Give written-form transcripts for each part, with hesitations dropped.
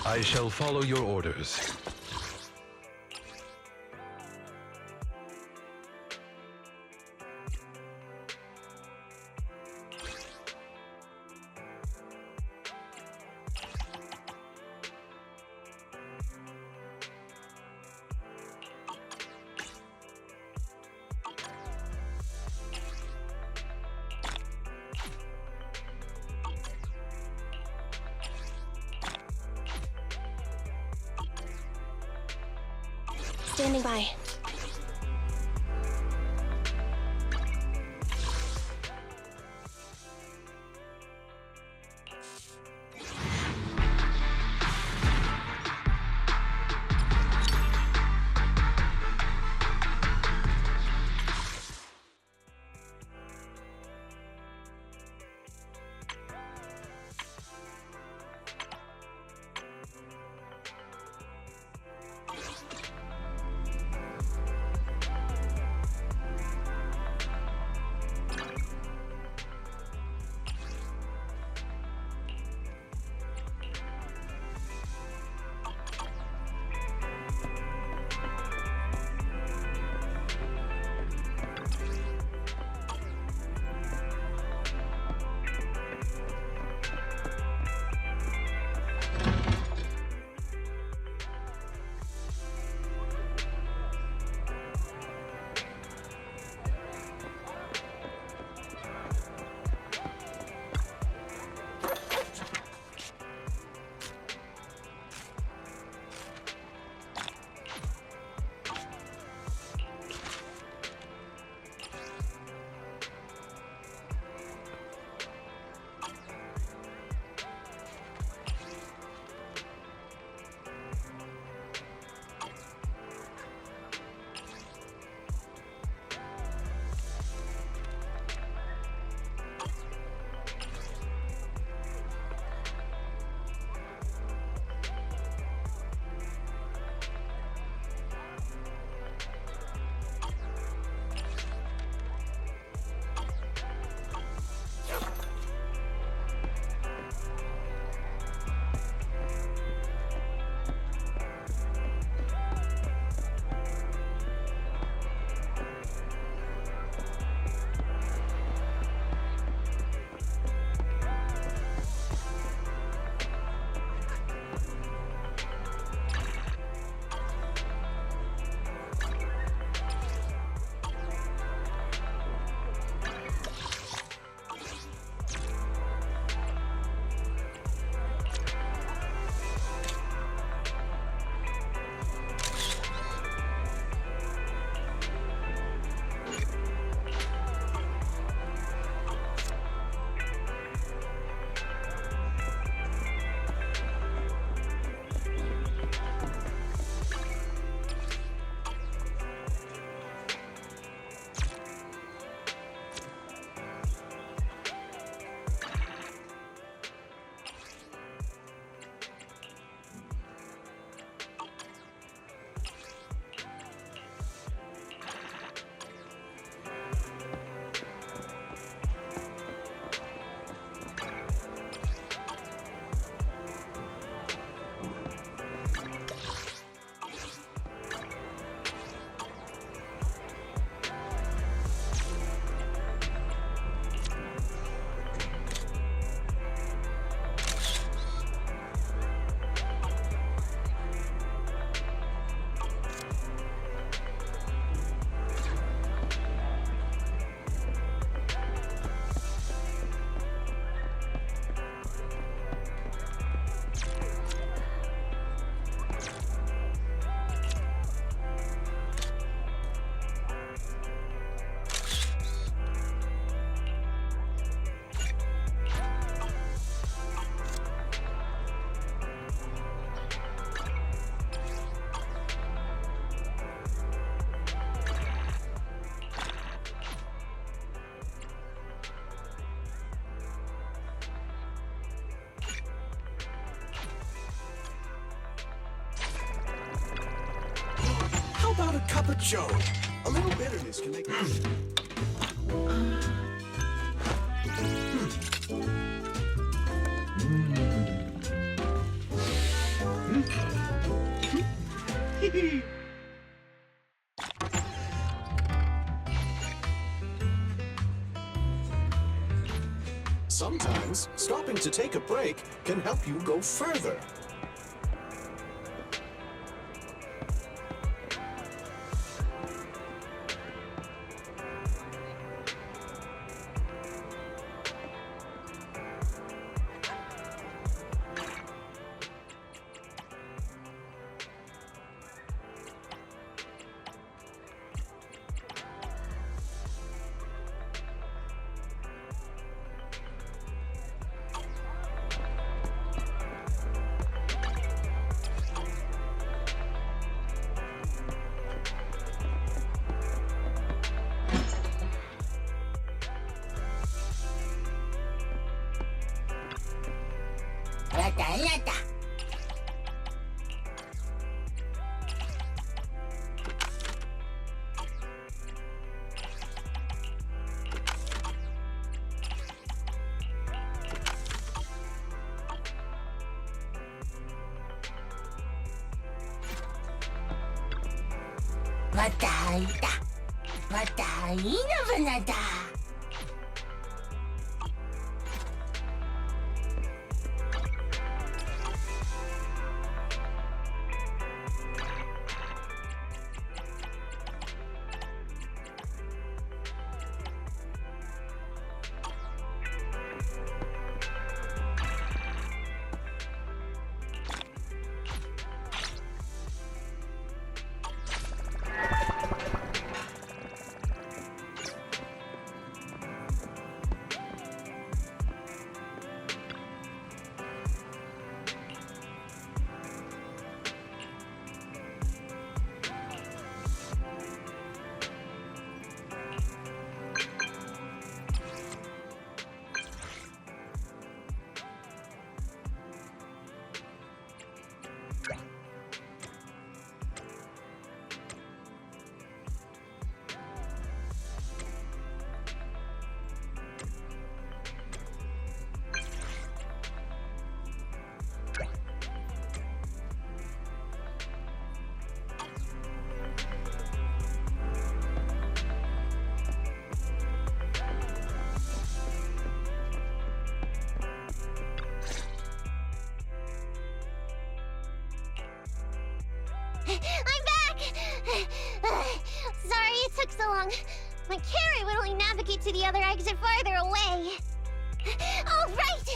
I shall follow your orders. Standing by. about a cup of joe? A little bitterness can make a... Sometimes, stopping to take a break can help you go further. I'm back! Sorry it took so long. My carrot would only navigate to the other exit farther away. Oh, right!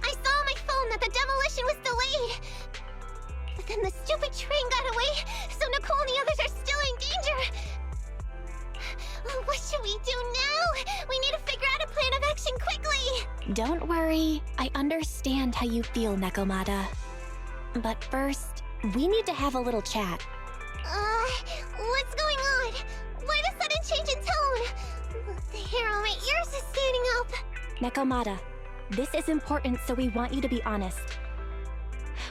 I saw on my phone that the demolition was delayed. But then the stupid train got away, so Nicole and the others are still in danger. Oh, what should we do now? We need to figure out a plan of action quickly! Don't worry. I understand how you feel, Nekomata. But first, we need to have a little chat. What's going on? Why the sudden change in tone? The hair on my ears is standing up. Nekomata, this is important, so we want you to be honest.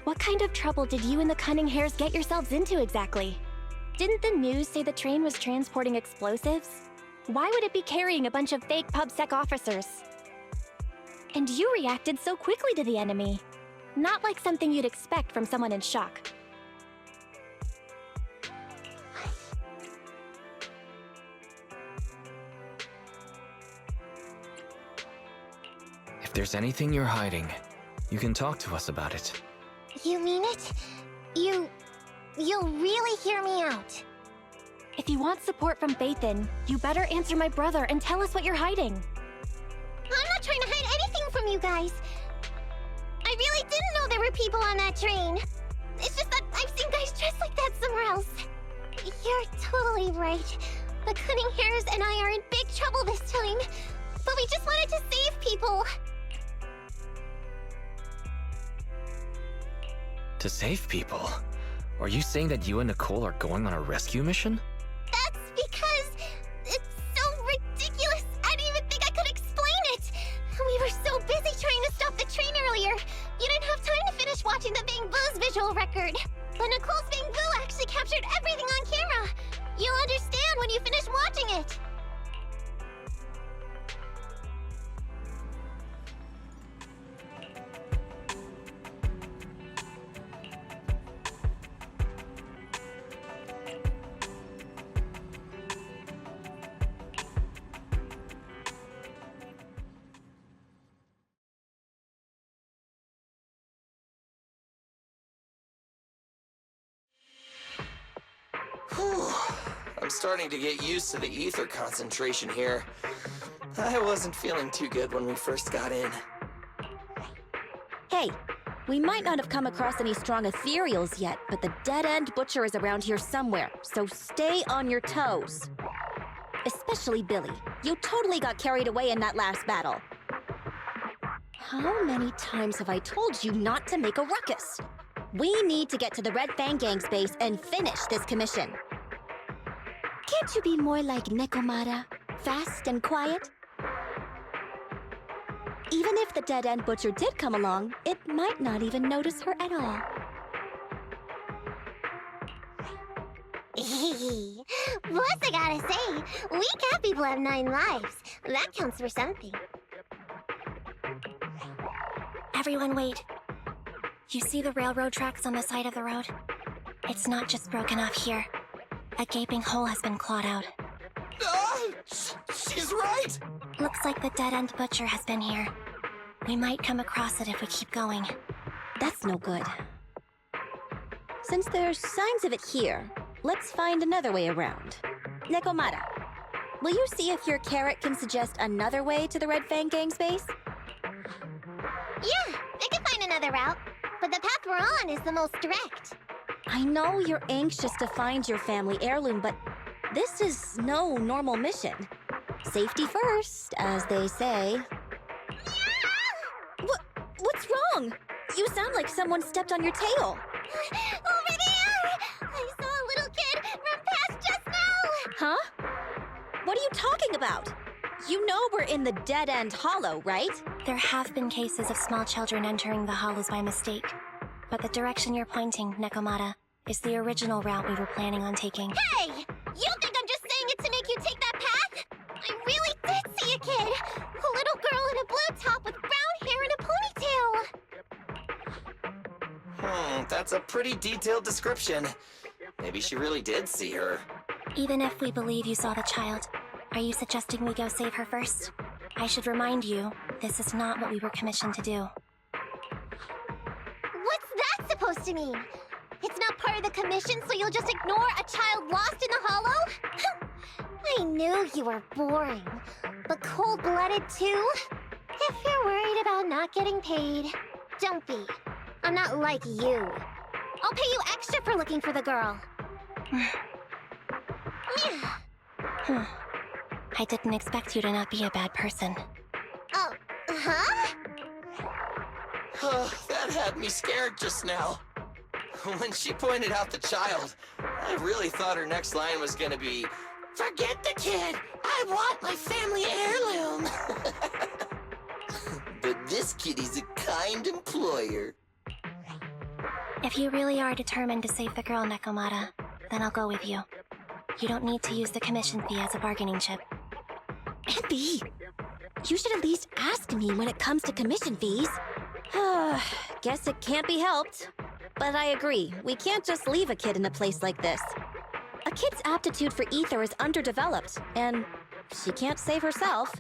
What kind of trouble did you and the cunning Hares get yourselves into exactly? Didn't the news say the train was transporting explosives? Why would it be carrying a bunch of fake PubSec officers? And you reacted so quickly to the enemy. Not like something you'd expect from someone in shock. If there's anything you're hiding, you can talk to us about it. You mean it? You'll really hear me out. If you want support from Phaethon, you better answer my brother and tell us what you're hiding. I'm not trying to hide anything from you guys. I really didn't know there were people on that train. It's just that I've seen guys dressed like that somewhere else. You're totally right. The cunning Hares and I are in big trouble this time. But we just wanted to save people. To save people? Are you saying that you and Nicole are going on a rescue mission? That's because it's so ridiculous. I didn't even think I could explain it. We were so busy trying to stop the train earlier. You didn't have time to finish watching the Bang Boo's visual record. But Nicole's Bang Boo actually captured everything on camera. You'll understand when you finish watching it. starting to get used to the ether concentration here. I wasn't feeling too good when we first got in. Hey, we might not have come across any strong ethereals yet, but the dead-end butcher is around here somewhere, so stay on your toes. Especially Billy. You totally got carried away in that last battle. How many times have I told you not to make a ruckus? We need to get to the Red Fang Gang's base and finish this commission. Can't you be more like Nekomata? Fast and quiet? Even if the dead-end butcher did come along, it might not even notice her at all. Plus, I gotta say, we cat people have 9 lives. That counts for something. Everyone wait. You see the railroad tracks on the side of the road? It's not just broken off here. A gaping hole has been clawed out. She's right! Looks like the dead-end butcher has been here. We might come across it if we keep going. That's no good. Since there's signs of it here, let's find another way around. Nekomata, will you see if your carrot can suggest another way to the Red Fang Gang's base? Yeah, I can find another route, but the path we're on is the most direct. I know you're anxious to find your family heirloom, but this is no normal mission. Safety first, as they say. What's wrong? You sound like someone stepped on your tail. Over there! I saw a little kid run past just now! Huh? What are you talking about? You know we're in the dead-end hollow, right? There have been cases of small children entering the hollows by mistake. But the direction you're pointing, Nekomata, is the original route we were planning on taking. Hey! You think I'm just saying it to make you take that path? I really did see a kid! A little girl in a blue top with brown hair and a ponytail! That's a pretty detailed description. Maybe she really did see her. Even if we believe you saw the child, are you suggesting we go save her first? I should remind you, this is not what we were commissioned to do. What's that supposed to mean? It's not part of the commission, so you'll just ignore a child lost in the hollow? I knew you were boring, but cold-blooded too? If you're worried about not getting paid, don't be. I'm not like you. I'll pay you extra for looking for the girl. I didn't expect you to not be a bad person. Oh, huh? That had me scared just now. When she pointed out the child, I really thought her next line was gonna be, "Forget the kid! I want my family heirloom!" But this kitty's a kind employer. If you really are determined to save the girl, Nekomata, then I'll go with you. You don't need to use the commission fee as a bargaining chip. Abby, you should at least ask me when it comes to commission fees. Guess it can't be helped. But I agree, we can't just leave a kid in a place like this. A kid's aptitude for ether is underdeveloped, and she can't save herself.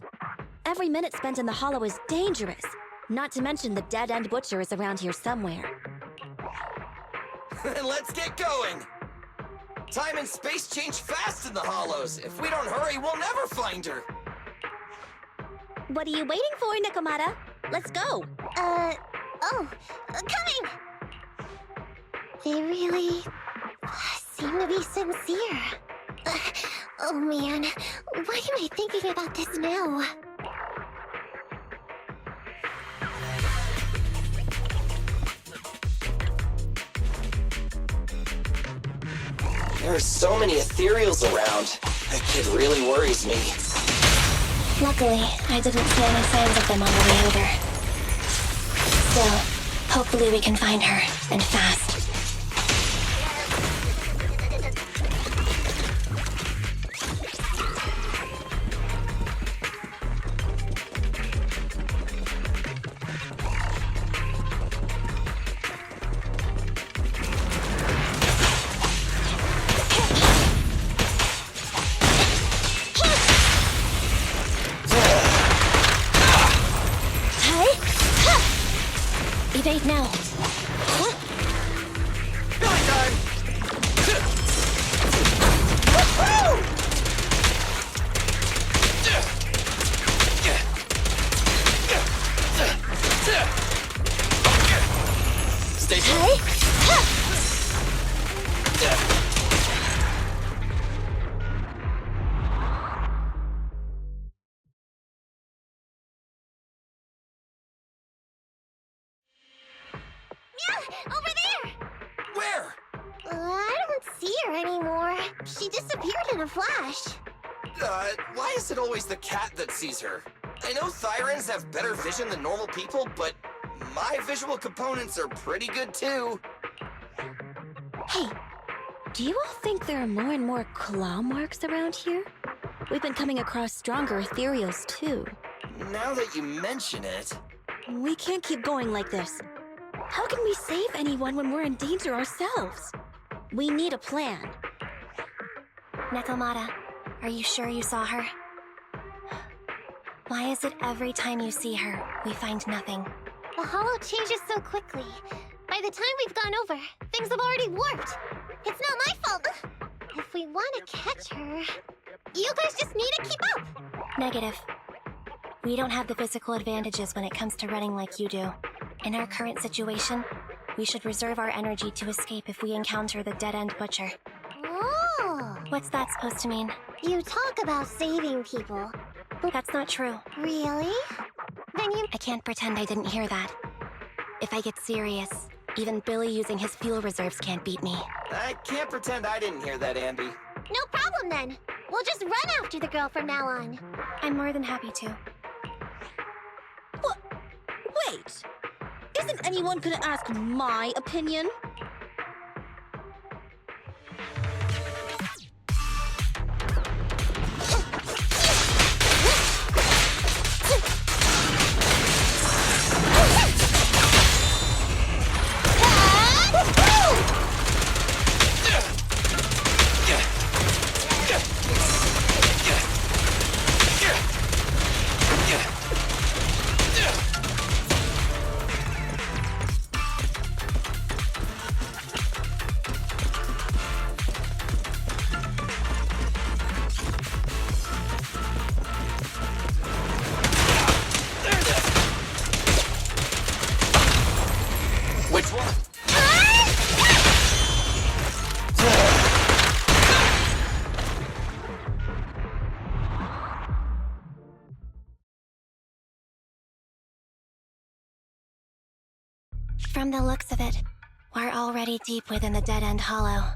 Every minute spent in the hollow is dangerous, not to mention the dead-end butcher is around here somewhere. Let's get going! Time and space change fast in the hollows. If we don't hurry, we'll never find her. What are you waiting for, Nekomata? Let's go! Coming! They really seem to be sincere. Oh man, why am I thinking about this now? There are so many ethereals around. That kid really worries me. Luckily, I didn't see any signs of them on the way over. Still, hopefully we can find her, and fast. Evade now. Yeah, over there! Where? I don't see her anymore. She disappeared in a flash. Why is it always the cat that sees her? I know Thyrans have better vision than normal people, but my visual components are pretty good too. Hey, do you all think there are more and more claw marks around here? We've been coming across stronger ethereals too. Now that you mention it... We can't keep going like this. How can we save anyone when we're in danger ourselves? We need a plan. Nekomata, are you sure you saw her? Why is it every time you see her, we find nothing? The hollow changes so quickly. By the time we've gone over, things have already warped. It's not my fault. If we want to catch her, you guys just need to keep up. Negative. We don't have the physical advantages when it comes to running like you do. In our current situation, we should reserve our energy to escape if we encounter the dead-end butcher. Oh! What's that supposed to mean? You talk about saving people. That's not true. Really? Then you... I can't pretend I didn't hear that. If I get serious, even Billy using his fuel reserves can't beat me. I can't pretend I didn't hear that, Ambi. No problem then. We'll just run after the girl from now on. I'm more than happy to. What? Wait! Isn't anyone gonna ask my opinion? Which one? From the looks of it, we're already deep within the dead-end hollow.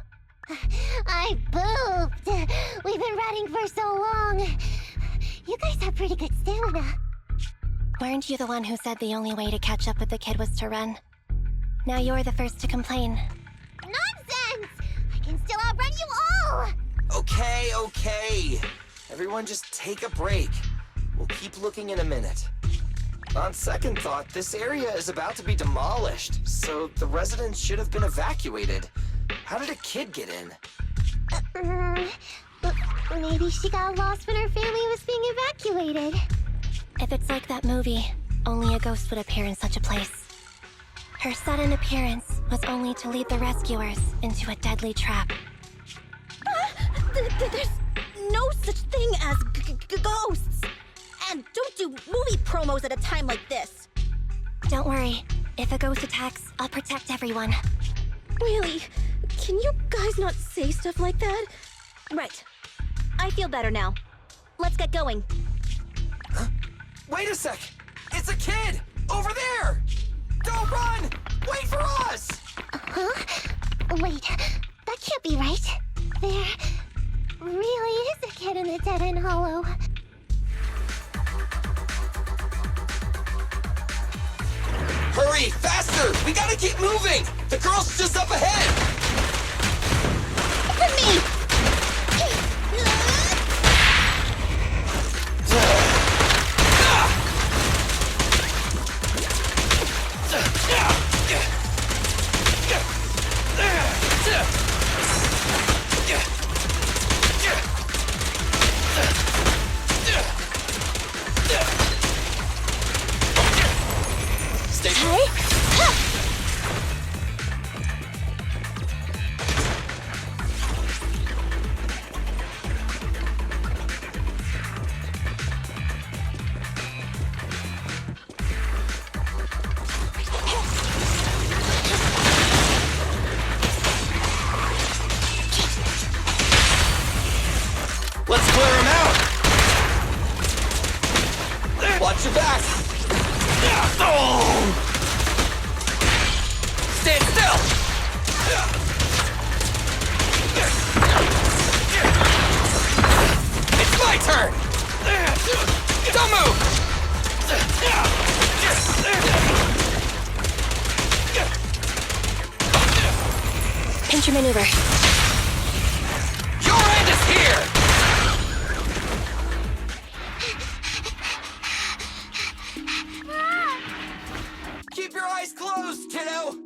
I pooped. We've been running for so long. You guys have pretty good stamina. Weren't you the one who said the only way to catch up with the kid was to run? Now you're the first to complain. Nonsense! I can still outrun you all! Okay. Everyone just take a break. We'll keep looking in a minute. On second thought, this area is about to be demolished, so the residents should have been evacuated. How did a kid get in? Maybe she got lost when her family was being evacuated. If it's like that movie, only a ghost would appear in such a place. Her sudden appearance was only to lead the rescuers into a deadly trap. There's no such thing as ghosts! And don't do movie promos at a time like this! Don't worry. If a ghost attacks, I'll protect everyone. Really? Can you guys not say stuff like that? Right. I feel better now. Let's get going. Huh? Wait a sec! It's a kid! Over there! Don't run! Wait for us! Huh? Wait, that can't be right. There really is a kid in the dead-end hollow. Hurry! Faster! We gotta keep moving! The girl's just up ahead! For me! Stay. turn! Don't move! Pincher maneuver. Your end is here! Keep your eyes closed, kiddo!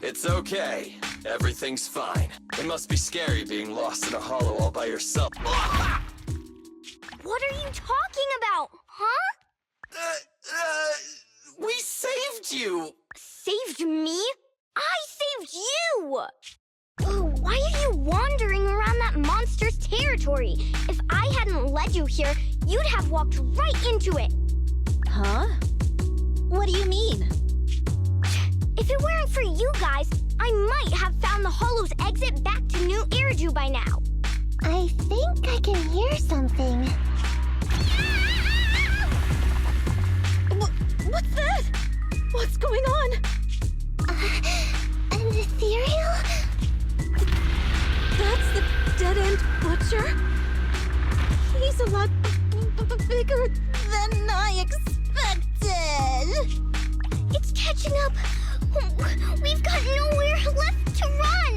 It's okay. Everything's fine. It must be scary being lost in a hollow all by yourself. What are you talking about, huh? We saved you! Saved me? I saved you! Oh, why are you wandering around that monster's territory? If I hadn't led you here, you'd have walked right into it. Huh? What do you mean? If it weren't for you guys, I might have found the Hollow's exit back to New Eridu by now. I think I can hear something. What's that? What's going on? An ethereal? That's the dead-end butcher? He's a lot bigger than I expected. It's catching up. We've got nowhere left to run.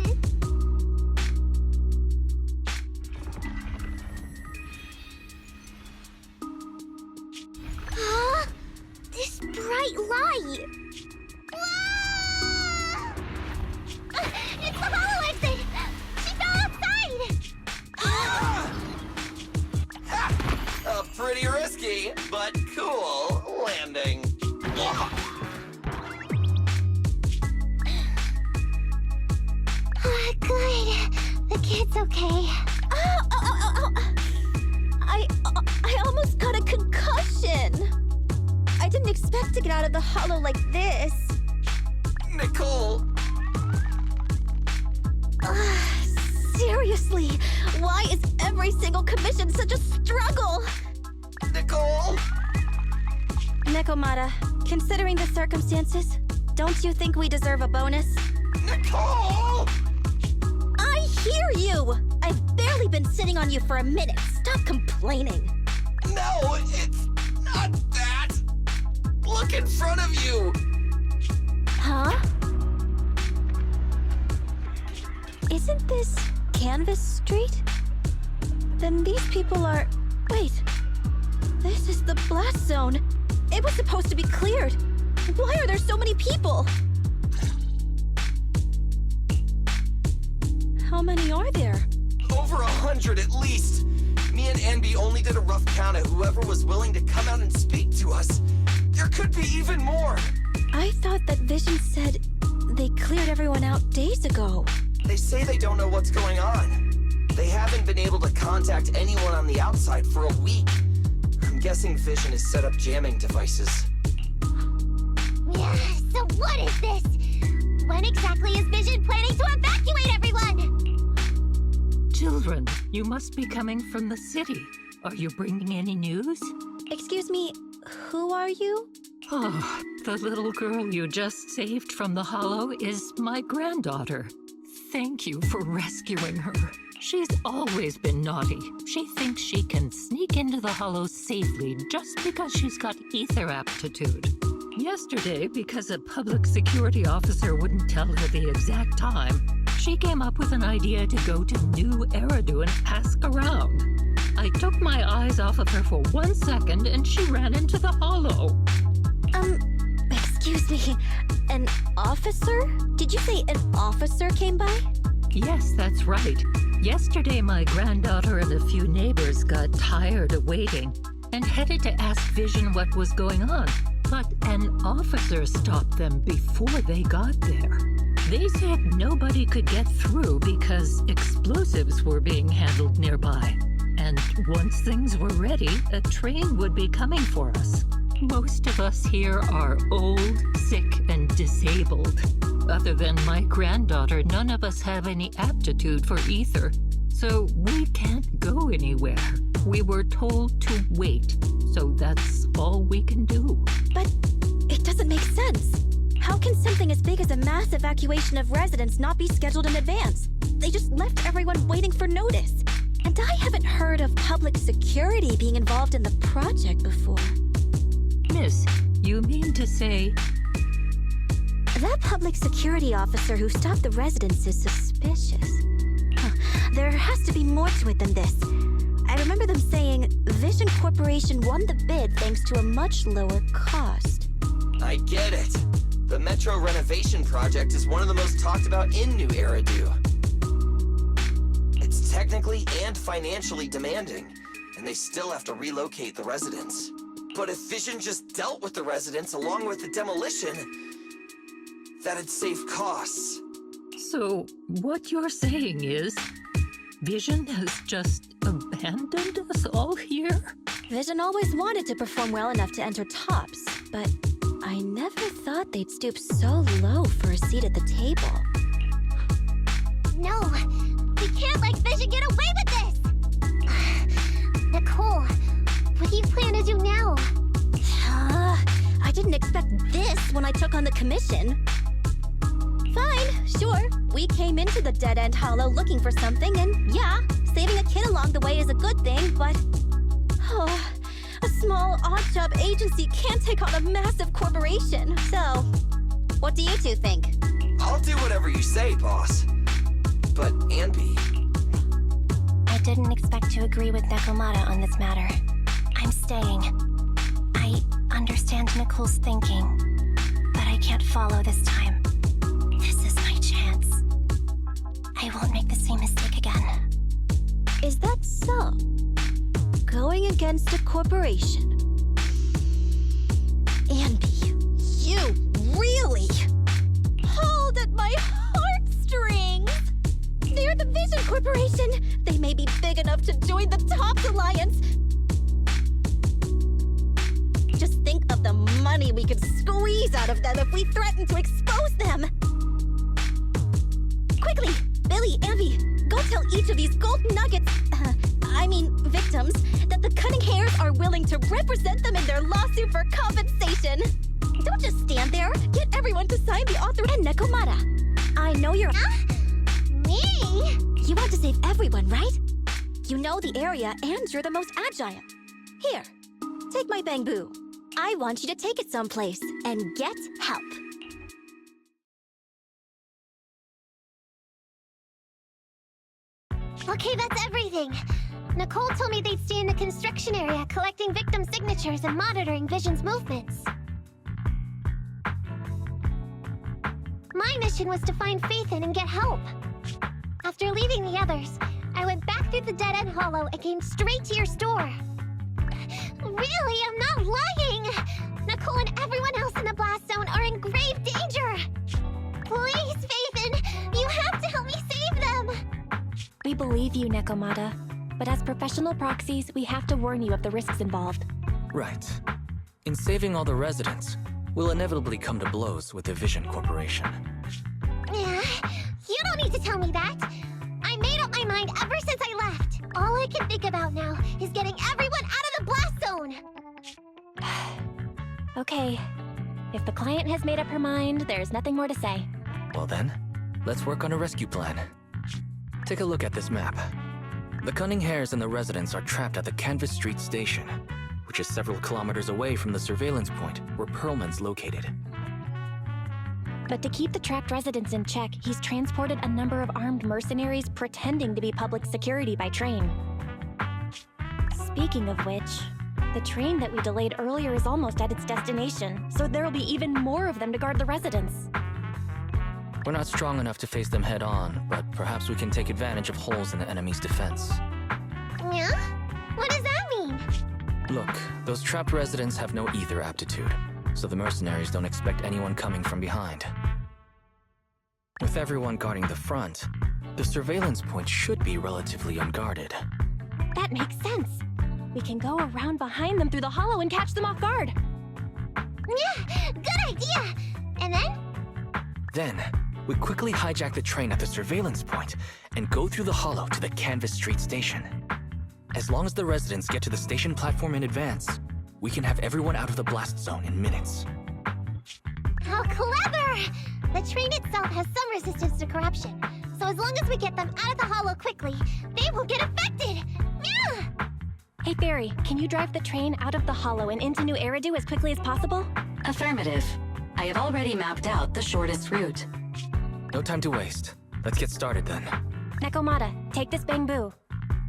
Huh? This bright light. Whoa! It's the hollow exit. She fell outside. Pretty risky, but cool landing. Good. The kid's okay. I almost got a concussion. I didn't expect to get out of the hollow like this. Nicole! Seriously, why is every single commission such a struggle? Nicole! Nekomata, considering the circumstances, don't you think we deserve a bonus? Nicole! I hear you! I've barely been sitting on you for a minute. Stop complaining. No, it's not that! Look in front of you! Huh? Isn't this Canvas Street? Then these people are... Wait. This is the blast zone. It was supposed to be cleared. Why are there so many people? How many are there? Over 100 at least. Me and Anby only did a rough count of whoever was willing to come out and speak to us. There could be even more. I thought that Vision said they cleared everyone out days ago. They say they don't know what's going on. They haven't been able to contact anyone on the outside for a week. I'm guessing Vision has set up jamming devices. Yeah, so what is this? When exactly is Vision planning to evacuate everyone? Children, you must be coming from the city. Are you bringing any news? Excuse me, who are you? Oh, the little girl you just saved from the hollow is my granddaughter. Thank you for rescuing her. She's always been naughty. She thinks she can sneak into the hollow safely just because she's got ether aptitude. Yesterday, because a public security officer wouldn't tell her the exact time, she came up with an idea to go to New Eridu and ask around. I took my eyes off of her for 1 second and she ran into the hollow. Excuse me, an officer? Did you say an officer came by? Yes, that's right. Yesterday, my granddaughter and a few neighbors got tired of waiting and headed to ask Vision what was going on. But an officer stopped them before they got there. They said nobody could get through because explosives were being handled nearby. And once things were ready, a train would be coming for us. Most of us here are old, sick, and disabled. Other than my granddaughter, none of us have any aptitude for ether. So we can't go anywhere. We were told to wait. So that's all we can do. But it doesn't make sense. How can something as big as a mass evacuation of residents not be scheduled in advance? They just left everyone waiting for notice. And I haven't heard of public security being involved in the project before. Miss, you mean to say... That public security officer who stopped the residents is suspicious. Huh. There has to be more to it than this. I remember them saying Vision Corporation won the bid thanks to a much lower cost. I get it. The Metro renovation project is one of the most talked about in New Eridu. It's technically and financially demanding, and they still have to relocate the residents. But if Vision just dealt with the residents along with the demolition, that'd save costs. So, what you're saying is, Vision has just abandoned us all here? Vision always wanted to perform well enough to enter tops, but I never thought they'd stoop so low for a seat at the table. No, we can't let Vision get away with this! Nicole, what do you plan to do now? I didn't expect this when I took on the commission. Fine, sure. We came into the dead-end hollow looking for something, and yeah, saving a kid along the way is a good thing, but... Oh, a small, odd-job agency can't take on a massive corporation. So, what do you two think? I'll do whatever you say, boss. But, Anby... I didn't expect to agree with Nekomata on this matter. I'm staying. I understand Nicole's thinking, but I can't follow this time. This is my chance. I won't make the same mistake again. Is that so? Going against a corporation? Anby, you really pulled at my heartstrings! They're the Vision Corporation! They may be big enough to join the Tops Alliance! Just think of the money we could squeeze out of them if we threaten to expose them! Quickly! Billy, Anby, go tell each of these gold nuggets, victims, that the Cunning Hares are willing to represent them in their lawsuit for compensation! Don't just stand there! Get everyone to sign the author and Nekomata! I know you're... Me? You want to save everyone, right? You know the area and you're the most agile. Here, take my bamboo. I want you to take it someplace and get help. Okay, that's everything. Nicole told me they'd stay in the construction area, collecting victim signatures and monitoring Vision's movements. My mission was to find Faithin and get help. After leaving the others, I went back through the dead-end hollow and came straight to your store. Really, I'm not lying! Nicole and everyone else in the blast zone are in grave danger! Please, Faithin, you have to help me save them! We believe you, Nekomata. But as professional proxies, we have to warn you of the risks involved. Right. In saving all the residents, we'll inevitably come to blows with the Vision Corporation. Yeah, you don't need to tell me that. I made up my mind ever since I left. All I can think about now is getting everyone out of the blast zone! Okay. If the client has made up her mind, there's nothing more to say. Well then, let's work on a rescue plan. Take a look at this map. The Cunning Hares and the residents are trapped at the Canvas Street station, which is several kilometers away from the surveillance point where Perlman's located. But to keep the trapped residents in check, he's transported a number of armed mercenaries pretending to be public security by train. Speaking of which, the train that we delayed earlier is almost at its destination, so there'll be even more of them to guard the residents. We're not strong enough to face them head-on, but perhaps we can take advantage of holes in the enemy's defense. Yeah? What does that mean? Look, those trapped residents have no ether aptitude, so the mercenaries don't expect anyone coming from behind. With everyone guarding the front, the surveillance point should be relatively unguarded. That makes sense. We can go around behind them through the hollow and catch them off guard. Yeah, good idea! And then? Then, we quickly hijack the train at the surveillance point and go through the hollow to the Canvas Street station. As long as the residents get to the station platform in advance, we can have everyone out of the blast zone in minutes. How clever! The train itself has some resistance to corruption, so So as long as we get them out of the hollow quickly, they won't get affected! Yeah! Hey, Fairy, can you drive the train out of the hollow and into New Eridu as quickly as possible? Affirmative. I have already mapped out the shortest route. No time to waste. Let's get started then. Nekomata, take this bamboo.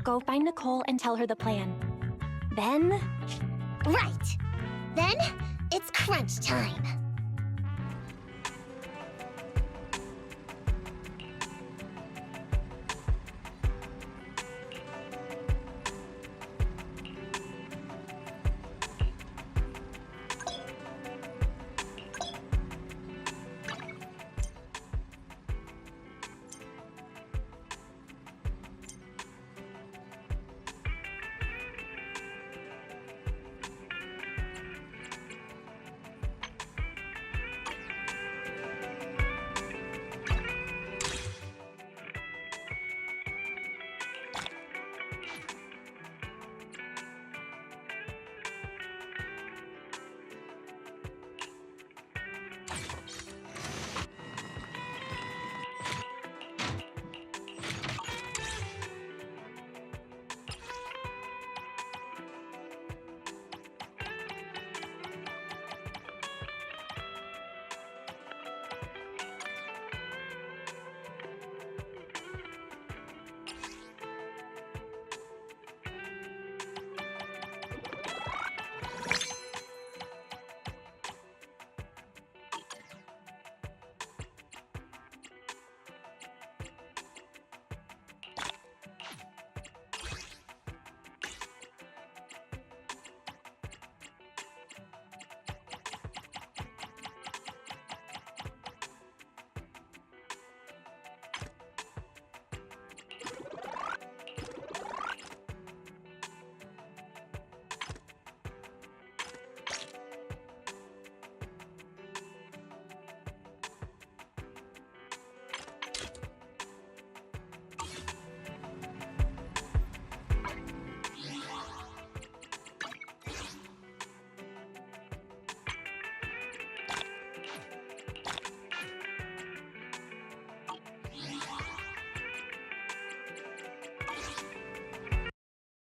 Go find Nicole and tell her the plan. Then... Right! Then, it's crunch time.